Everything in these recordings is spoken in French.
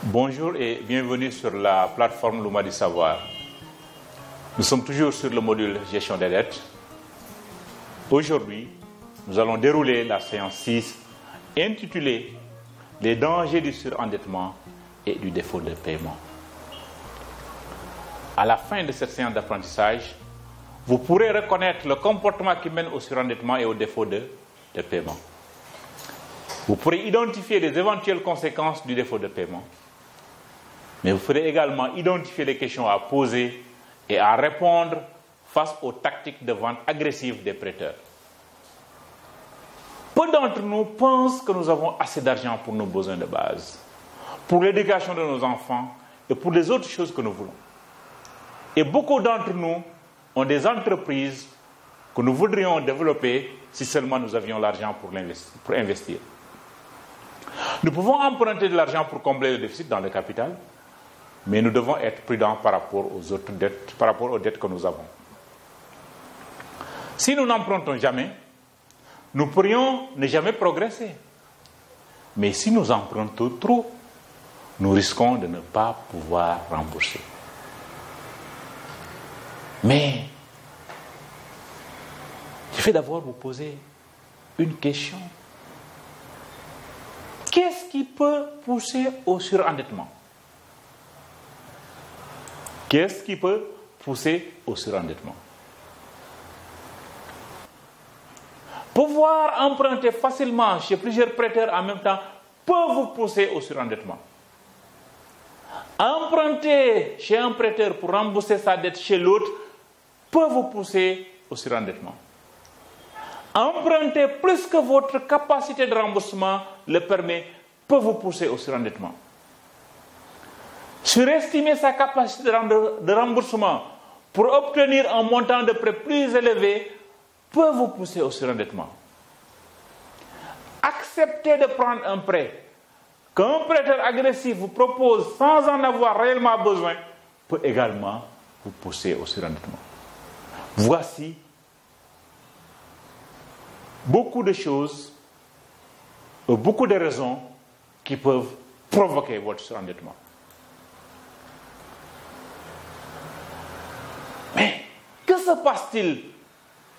Bonjour et bienvenue sur la plateforme Luma du Savoir. Nous sommes toujours sur le module gestion des dettes. Aujourd'hui, nous allons dérouler la séance 6 intitulée Les dangers du surendettement et du défaut de paiement. À la fin de cette séance d'apprentissage, vous pourrez reconnaître le comportement qui mène au surendettement et au défaut de paiement. Vous pourrez identifier les éventuelles conséquences du défaut de paiement. Mais vous pourrez également identifier les questions à poser et à répondre face aux tactiques de vente agressive des prêteurs. Peu d'entre nous pensent que nous avons assez d'argent pour nos besoins de base, pour l'éducation de nos enfants et pour les autres choses que nous voulons. Et beaucoup d'entre nous ont des entreprises que nous voudrions développer si seulement nous avions l'argent pour investir. Nous pouvons emprunter de l'argent pour combler le déficit dans le capital, mais nous devons être prudents par rapport aux autres dettes, par rapport aux dettes que nous avons. Si nous n'empruntons jamais, nous pourrions ne jamais progresser. Mais si nous empruntons trop, nous risquons de ne pas pouvoir rembourser. Mais je vais d'abord vous poser une question. Qu'est-ce qui peut pousser au surendettement? Qu'est-ce qui peut pousser au surendettement? Pouvoir emprunter facilement chez plusieurs prêteurs en même temps peut vous pousser au surendettement. Emprunter chez un prêteur pour rembourser sa dette chez l'autre peut vous pousser au surendettement. Emprunter plus que votre capacité de remboursement le permet peut vous pousser au surendettement. Surestimer sa capacité de remboursement pour obtenir un montant de prêt plus élevé peut vous pousser au surendettement. Accepter de prendre un prêt qu'un prêteur agressif vous propose sans en avoir réellement besoin peut également vous pousser au surendettement. Voici beaucoup de choses, beaucoup de raisons qui peuvent provoquer votre surendettement. Mais que se passe-t-il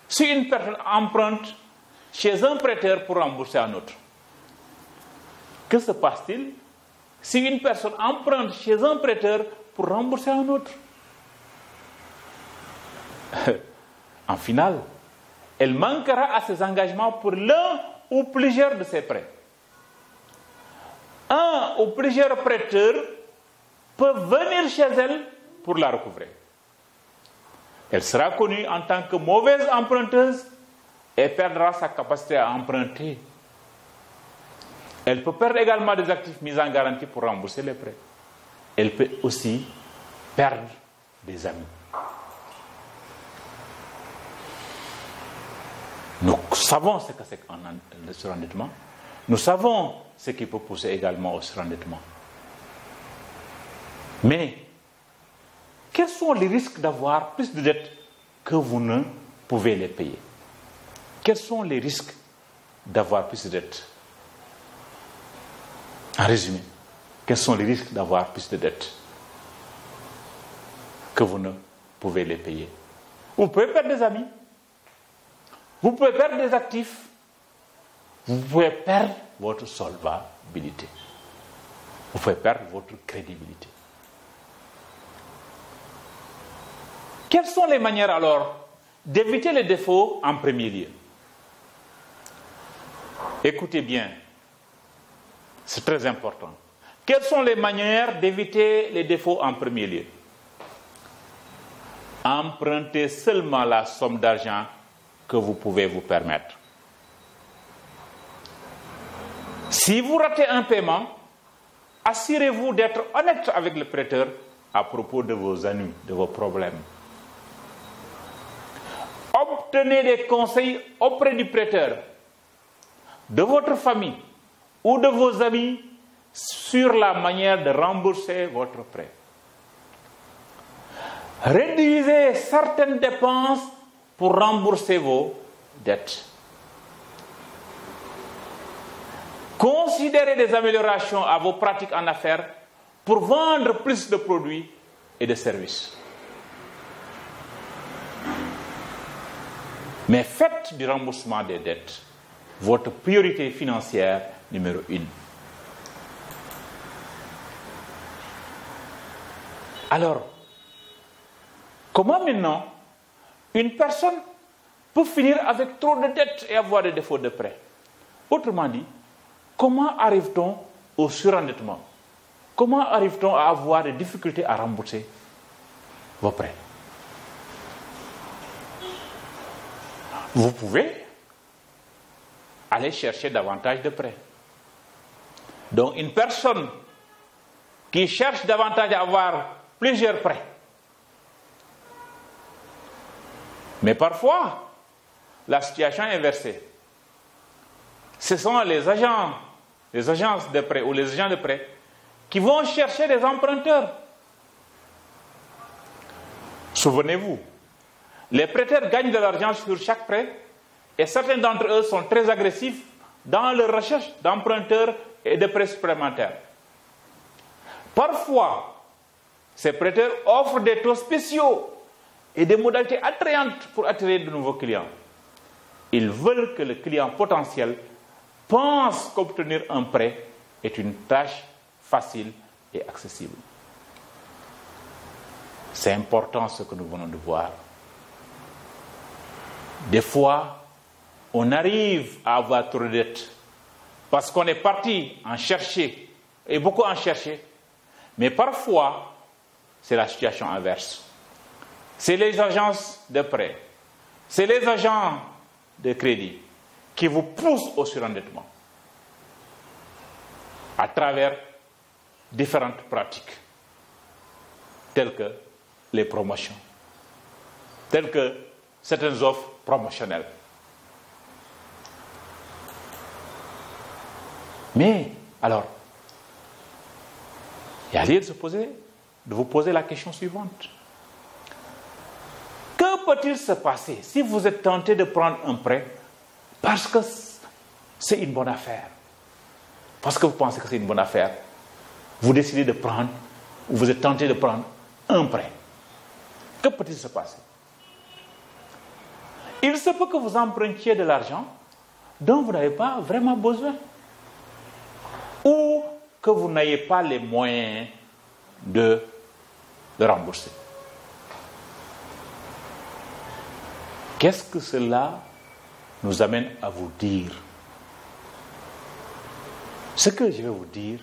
si une personne emprunte chez un prêteur pour rembourser un autre? Que se passe-t-il si une personne emprunte chez un prêteur pour rembourser un autre? En finale, elle manquera à ses engagements pour l'un ou plusieurs de ses prêts. Un ou plusieurs prêteurs peuvent venir chez elle pour la recouvrer. Elle sera connue en tant que mauvaise emprunteuse et perdra sa capacité à emprunter. Elle peut perdre également des actifs mis en garantie pour rembourser les prêts. Elle peut aussi perdre des amis. Nous savons ce que c'est le surendettement. Nous savons ce qui peut pousser également au surendettement. Mais quels sont les risques d'avoir plus de dettes que vous ne pouvez les payer? Quels sont les risques d'avoir plus de dettes? En résumé, quels sont les risques d'avoir plus de dettes que vous ne pouvez les payer? Vous pouvez perdre des amis, vous pouvez perdre des actifs, vous pouvez perdre votre solvabilité, vous pouvez perdre votre crédibilité. Quelles sont les manières alors d'éviter les défauts en premier lieu? Écoutez bien, c'est très important. Quelles sont les manières d'éviter les défauts en premier lieu? Empruntez seulement la somme d'argent que vous pouvez vous permettre. Si vous ratez un paiement, assurez-vous d'être honnête avec le prêteur à propos de vos ennuis, de vos problèmes. Obtenez des conseils auprès du prêteur, de votre famille ou de vos amis sur la manière de rembourser votre prêt. Réduisez certaines dépenses pour rembourser vos dettes. Considérez des améliorations à vos pratiques en affaires pour vendre plus de produits et de services. Mais faites du remboursement des dettes votre priorité financière numéro 1. Alors, comment maintenant une personne peut finir avec trop de dettes et avoir des défauts de prêt? Autrement dit, comment arrive-t-on au surendettement? Comment arrive-t-on à avoir des difficultés à rembourser vos prêts? Vous pouvez aller chercher davantage de prêts. Donc une personne qui cherche davantage à avoir plusieurs prêts, mais parfois la situation est inversée. Ce sont les agences de prêt ou les agents de prêt qui vont chercher des emprunteurs. Souvenez-vous, les prêteurs gagnent de l'argent sur chaque prêt et certains d'entre eux sont très agressifs dans leur recherche d'emprunteurs et de prêts supplémentaires. Parfois, ces prêteurs offrent des taux spéciaux et des modalités attrayantes pour attirer de nouveaux clients. Ils veulent que le client potentiel pense qu'obtenir un prêt est une tâche facile et accessible. C'est important ce que nous venons de voir. Des fois, on arrive à avoir trop de dettes parce qu'on est parti en chercher, et beaucoup en chercher, mais parfois, c'est la situation inverse. C'est les agences de prêt, c'est les agents de crédit qui vous poussent au surendettement à travers différentes pratiques, telles que les promotions, telles que certaines offres promotionnelles. Mais, alors, il y a lieu de vous poser la question suivante. Que peut-il se passer si vous êtes tenté de prendre un prêt parce que c'est une bonne affaire? Parce que vous pensez que c'est une bonne affaire, vous décidez de prendre, ou vous êtes tenté de prendre un prêt. Que peut-il se passer? Il se peut que vous empruntiez de l'argent dont vous n'avez pas vraiment besoin, ou que vous n'ayez pas les moyens de rembourser. Qu'est-ce que cela nous amène à vous dire? Ce que je vais vous dire,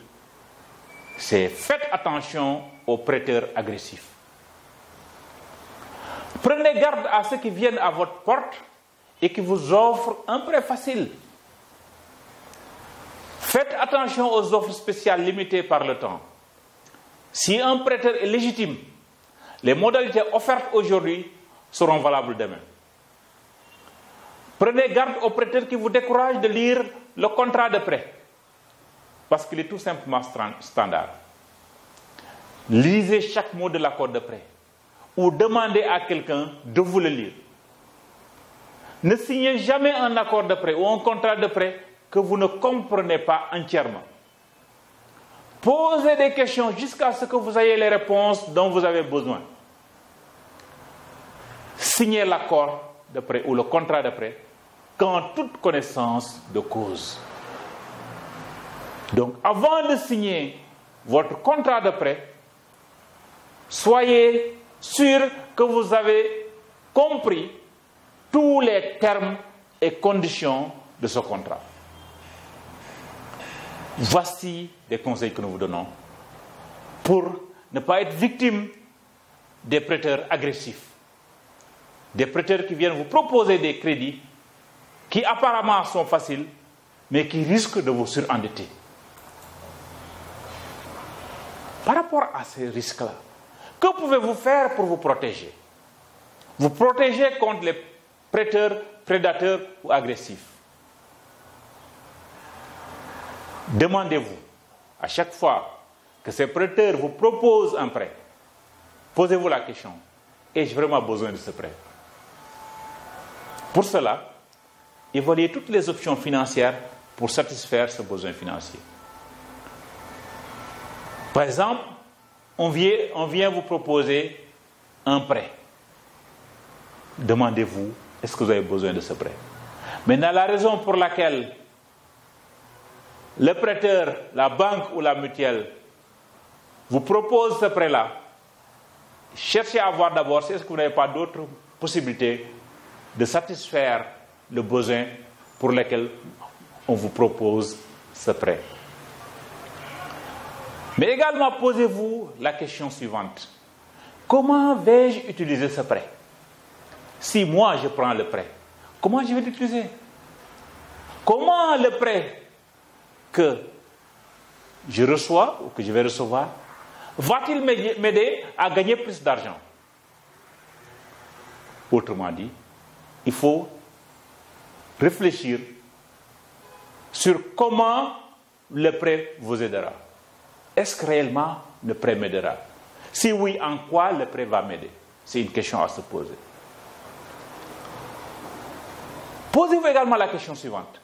c'est faites attention aux prêteurs agressifs. Prenez garde à ceux qui viennent à votre porte et qui vous offrent un prêt facile. Faites attention aux offres spéciales limitées par le temps. Si un prêteur est légitime, les modalités offertes aujourd'hui seront valables demain. Prenez garde aux prêteurs qui vous découragent de lire le contrat de prêt, parce qu'il est tout simplement standard. Lisez chaque mot de l'accord de prêt, ou demandez à quelqu'un de vous le lire. Ne signez jamais un accord de prêt ou un contrat de prêt que vous ne comprenez pas entièrement. Posez des questions jusqu'à ce que vous ayez les réponses dont vous avez besoin. Signez l'accord de prêt ou le contrat de prêt qu'en toute connaissance de cause. Donc, avant de signer votre contrat de prêt, soyez sûr que vous avez compris tous les termes et conditions de ce contrat. Voici des conseils que nous vous donnons pour ne pas être victime des prêteurs agressifs, des prêteurs qui viennent vous proposer des crédits qui apparemment sont faciles, mais qui risquent de vous surendetter. Par rapport à ces risques-là, que pouvez-vous faire pour vous protéger? Vous protéger contre les prêteurs prédateurs ou agressifs. Demandez-vous, à chaque fois que ces prêteurs vous proposent un prêt, posez-vous la question, ai-je vraiment besoin de ce prêt? Pour cela, évaluez toutes les options financières pour satisfaire ce besoin financier. Par exemple, on vient vous proposer un prêt. Demandez-vous, est-ce que vous avez besoin de ce prêt? Maintenant, la raison pour laquelle le prêteur, la banque ou la mutuelle vous propose ce prêt-là, cherchez à voir d'abord si est-ce que vous n'avez pas d'autres possibilités de satisfaire le besoin pour lequel on vous propose ce prêt. Mais également, posez-vous la question suivante. Comment vais-je utiliser ce prêt? Si moi je prends le prêt, comment je vais l'utiliser? Comment le prêt que je reçois ou que je vais recevoir va-t-il m'aider à gagner plus d'argent? Autrement dit, il faut réfléchir sur comment le prêt vous aidera. Est-ce que réellement le prêt m'aidera? Si oui, en quoi le prêt va m'aider? C'est une question à se poser. Posez-vous également la question suivante.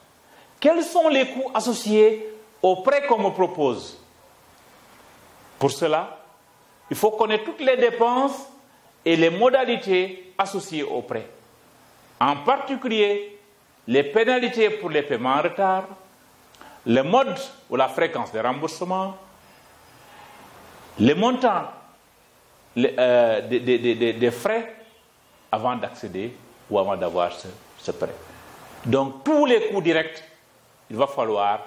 Quels sont les coûts associés au prêt qu'on me propose? Pour cela, il faut connaître toutes les dépenses et les modalités associées au prêt. En particulier, les pénalités pour les paiements en retard, le mode ou la fréquence des remboursements, les montants des frais avant d'accéder ou avant d'avoir ce prêt. Donc, tous les coûts directs, il va falloir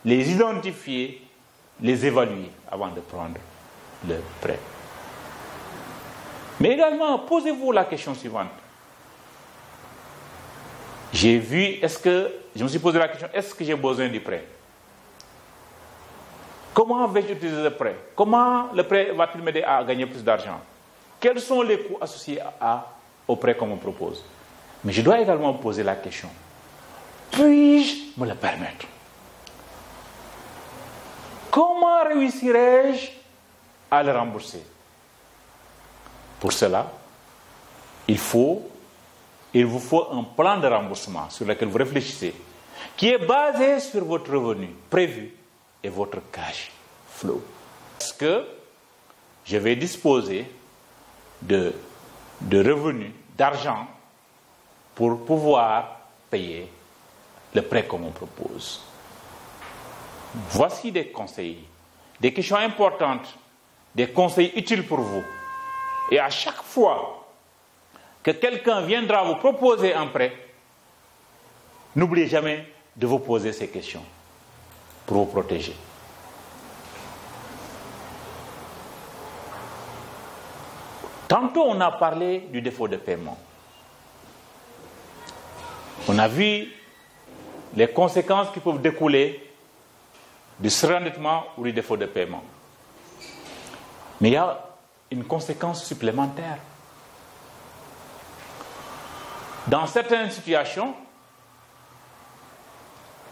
les identifier, les évaluer avant de prendre le prêt. Mais également, posez-vous la question suivante. Je me suis posé la question, est-ce que j'ai besoin du prêt? Comment vais-je utiliser le prêt? Comment le prêt va-t-il m'aider à gagner plus d'argent? Quels sont les coûts associés au prêt qu'on me propose? Mais je dois également me poser la question, puis-je me le permettre? Comment réussirai-je à le rembourser? Pour cela, il vous faut un plan de remboursement sur lequel vous réfléchissez, qui est basé sur votre revenu prévu et votre cash flow. Est-ce que je vais disposer de revenus, d'argent, pour pouvoir payer le prêt qu'on me propose? Voici des conseils, des questions importantes, des conseils utiles pour vous. Et à chaque fois que quelqu'un viendra vous proposer un prêt, n'oubliez jamais de vous poser ces questions pour vous protéger. Tantôt, on a parlé du défaut de paiement. On a vu les conséquences qui peuvent découler du surendettement ou du défaut de paiement. Mais il y a une conséquence supplémentaire. Dans certaines situations,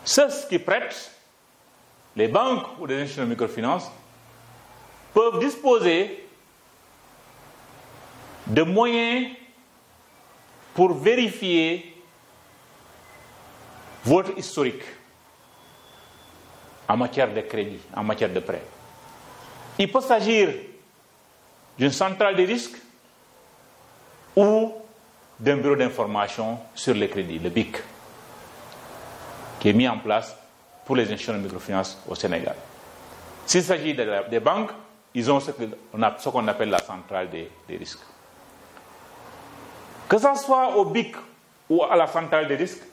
ceux qui prêtent, les banques ou les institutions de microfinance, peuvent disposer de moyens pour vérifier votre historique en matière de crédit, en matière de prêt. Il peut s'agir d'une centrale de risques ou d'un bureau d'information sur les crédits, le BIC, qui est mis en place pour les institutions de microfinance au Sénégal. S'il s'agit des banques, ils ont ce qu'on appelle la centrale des risques. Que ce soit au BIC ou à la centrale des risques,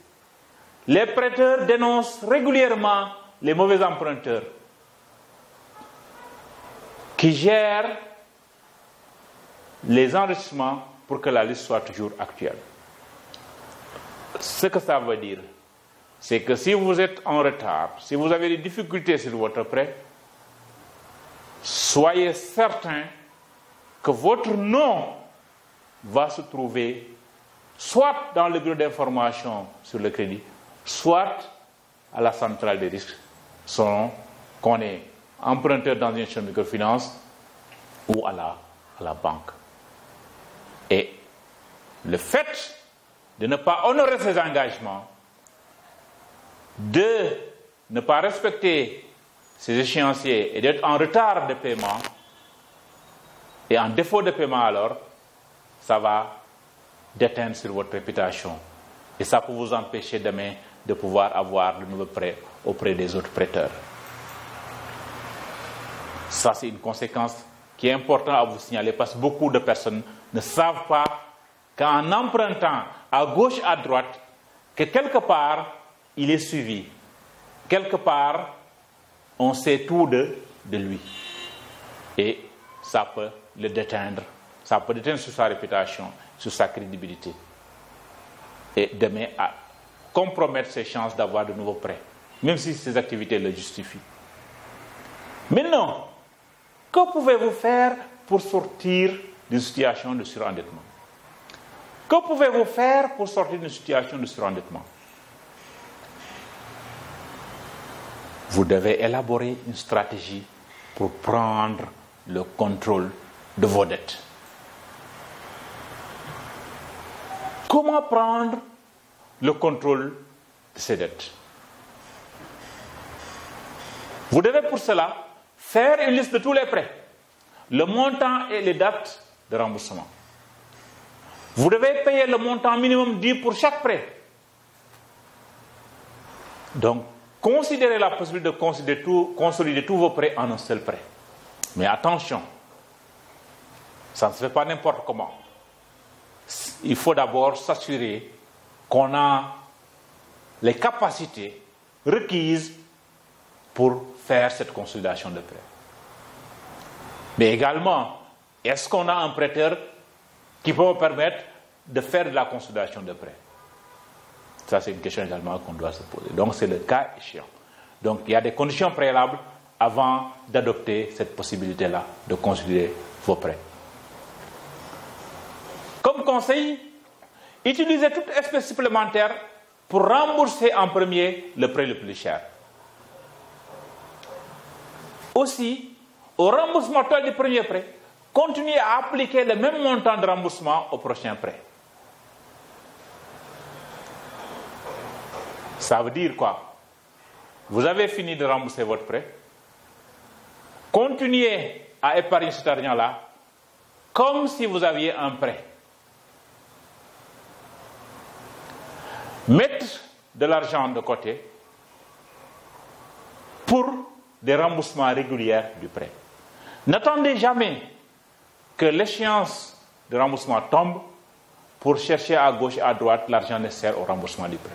les prêteurs dénoncent régulièrement les mauvais emprunteurs qui gèrent les enrichissements pour que la liste soit toujours actuelle. Ce que ça veut dire, c'est que si vous êtes en retard, si vous avez des difficultés sur votre prêt, soyez certain que votre nom va se trouver soit dans le bureau d'information sur le crédit, soit à la centrale des risques, selon qu'on est emprunteur dans une institution de microfinance ou à la banque. Et le fait de ne pas honorer ses engagements, de ne pas respecter ses échéanciers et d'être en retard de paiement Et en défaut de paiement alors, ça va déteindre sur votre réputation. Et ça peut vous empêcher demain de pouvoir avoir de nouveaux prêts auprès des autres prêteurs. Ça, c'est une conséquence qui est importante à vous signaler parce que beaucoup de personnes ne savent pas qu'en empruntant à gauche, à droite, que quelque part, il est suivi. Quelque part, on sait tout de lui. Et ça peut le déteindre. Ça peut déteindre sur sa réputation, sur sa crédibilité. Et demain, à compromettre ses chances d'avoir de nouveaux prêts, même si ses activités le justifient. Maintenant, que pouvez-vous faire pour sortir d'une situation de surendettement? Que pouvez-vous faire pour sortir d'une situation de surendettement? Vous devez élaborer une stratégie pour prendre le contrôle de vos dettes. Comment prendre le contrôle de ces dettes? Vous devez pour cela faire une liste de tous les prêts, le montant et les dates de remboursement. Vous devez payer le montant minimum dû pour chaque prêt. Donc, considérez la possibilité de consolider tous vos prêts en un seul prêt. Mais attention, ça ne se fait pas n'importe comment. Il faut d'abord s'assurer qu'on a les capacités requises pour faire cette consolidation de prêts. Mais également, est-ce qu'on a un prêteur qui peut me permettre de faire de la consolidation de prêts? Ça, c'est une question également qu'on doit se poser. Donc, c'est le cas échéant. Donc, il y a des conditions préalables avant d'adopter cette possibilité-là de consolider vos prêts. Comme conseil, utilisez toute espèce supplémentaire pour rembourser en premier le prêt le plus cher. Aussi, au remboursement total du premier prêt, continuez à appliquer le même montant de remboursement au prochain prêt. Ça veut dire quoi? Vous avez fini de rembourser votre prêt. Continuez à épargner cet argent-là comme si vous aviez un prêt. Mettre de l'argent de côté pour des remboursements réguliers du prêt. N'attendez jamais que l'échéance de remboursement tombe pour chercher à gauche et à droite l'argent nécessaire au remboursement du prêt.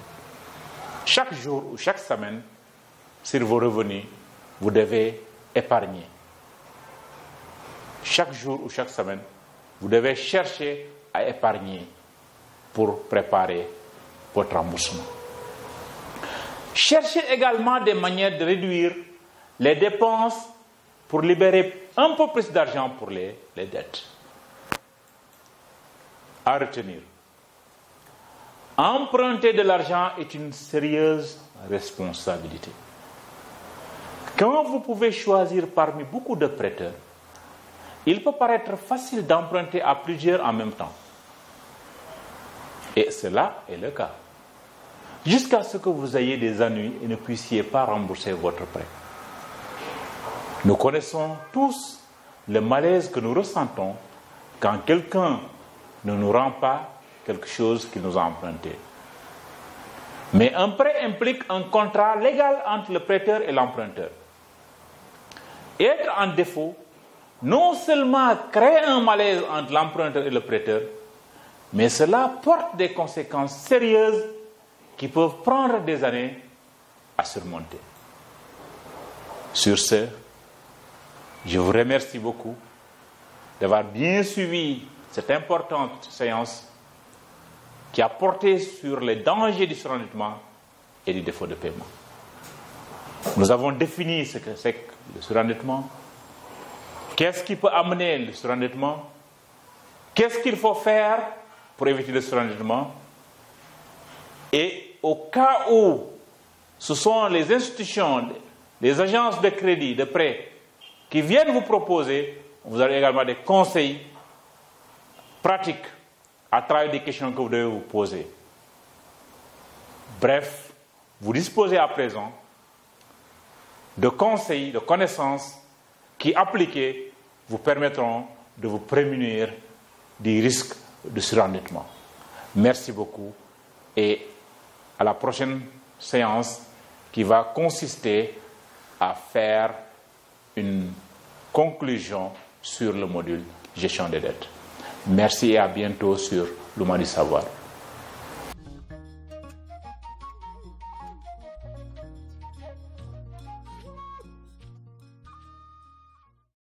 Chaque jour ou chaque semaine, sur vos revenus, vous devez épargner. Chaque jour ou chaque semaine, vous devez chercher à épargner pour préparer votre remboursement. Cherchez également des manières de réduire les dépenses pour libérer un peu plus d'argent pour les dettes. À retenir, emprunter de l'argent est une sérieuse responsabilité. Quand vous pouvez choisir parmi beaucoup de prêteurs, il peut paraître facile d'emprunter à plusieurs en même temps. Et cela est le cas. Jusqu'à ce que vous ayez des ennuis et ne puissiez pas rembourser votre prêt. Nous connaissons tous le malaise que nous ressentons quand quelqu'un ne nous rend pas quelque chose qu'il nous a emprunté. Mais un prêt implique un contrat légal entre le prêteur et l'emprunteur. Être en défaut, non seulement crée un malaise entre l'emprunteur et le prêteur, mais cela porte des conséquences sérieuses qui peuvent prendre des années à surmonter. Sur ce, je vous remercie beaucoup d'avoir bien suivi cette importante séance qui a porté sur les dangers du surendettement et du défaut de paiement. Nous avons défini ce que c'est que le surendettement, qu'est-ce qui peut amener le surendettement, qu'est-ce qu'il faut faire pour éviter le surendettement, et au cas où ce sont les institutions, les agences de crédit, de prêt, qui viennent vous proposer, vous avez également des conseils pratiques à travers des questions que vous devez vous poser. Bref, vous disposez à présent de conseils, de connaissances qui, appliqués, vous permettront de vous prémunir du risque de surendettement. Merci beaucoup et à la prochaine séance qui va consister à faire une conclusion sur le module gestion des dettes. Merci et à bientôt sur Luma du Savoir.